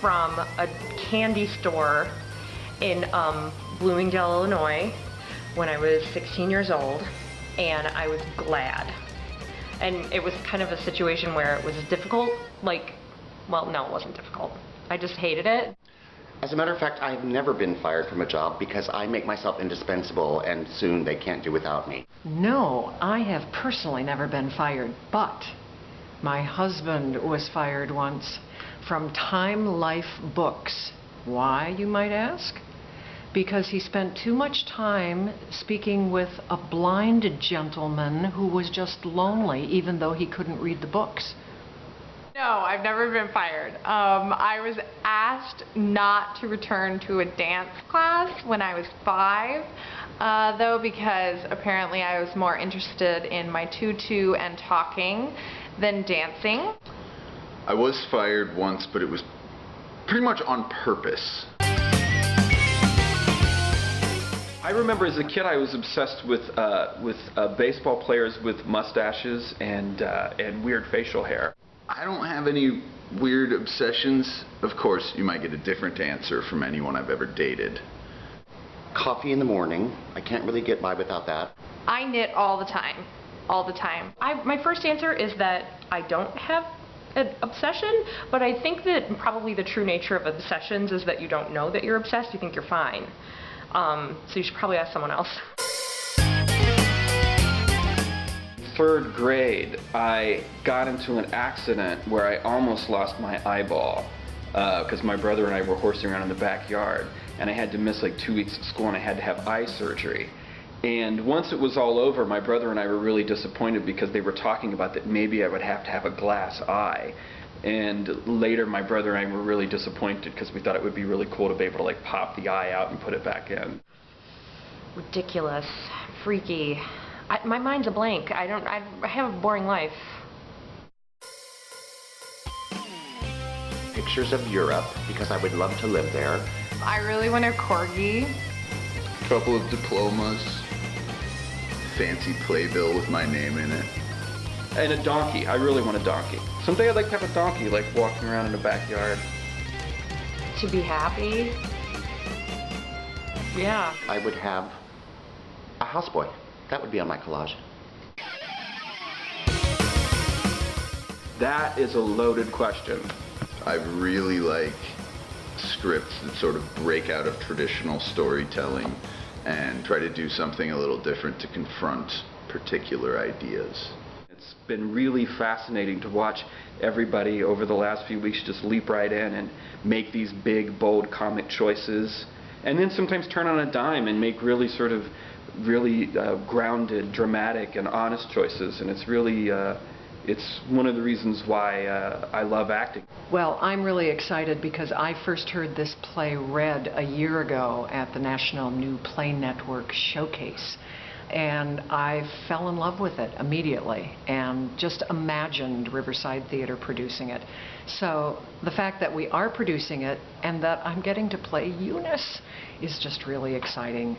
from a candy store in Bloomingdale, Illinois, when I was 16 years old, and I was glad. And it was kind of a situation where it was difficult, like, well, no, it wasn't difficult. I just hated it. As a matter of fact, I've never been fired from a job because I make myself indispensable and soon they can't do without me. No, I have personally never been fired, but my husband was fired once from Time Life Books. Why, you might ask? Because he spent too much time speaking with a blind gentleman who was just lonely, even though he couldn't read the books. No, I've never been fired. I was asked not to return to a dance class when I was 5, though, because apparently I was more interested in my tutu and talking than dancing. I was fired once, but it was pretty much on purpose. I remember as a kid I was obsessed with baseball players with mustaches and weird facial hair. I don't have any weird obsessions. Of course, you might get a different answer from anyone I've ever dated. Coffee in the morning. I can't really get by without that. I knit all the time. All the time. My first answer is that I don't have an obsession, but I think that probably the true nature of obsessions is that you don't know that you're obsessed, you think you're fine. So you should probably ask someone else. 3rd grade, I got into an accident where I almost lost my eyeball because my brother and I were horsing around in the backyard, and I had to miss like 2 weeks of school, and I had to have eye surgery. And once it was all over, my brother and I were really disappointed because they were talking about that maybe I would have to have a glass eye. And later my brother and I were really disappointed because we thought it would be really cool to be able to like pop the eye out and put it back in. Ridiculous, freaky. My mind's a blank. I have a boring life. Pictures of Europe, because I would love to live there. I really want a corgi. A couple of diplomas. Fancy playbill with my name in it. And a donkey. I really want a donkey. Someday I'd like to have a donkey, like walking around in the backyard. To be happy? Yeah. I would have a houseboy. That would be on my collage. That is a loaded question. I really like scripts that sort of break out of traditional storytelling and try to do something a little different to confront particular ideas. It's been really fascinating to watch everybody over the last few weeks just leap right in and make these big, bold comic choices, and then sometimes turn on a dime and make really sort of grounded, dramatic, and honest choices. And it's really, it's one of the reasons why I love acting. Well, I'm really excited because I first heard this play read a year ago at the National New Play Network Showcase. And I fell in love with it immediately and just imagined Riverside Theatre producing it. So the fact that we are producing it and that I'm getting to play Eunice is just really exciting.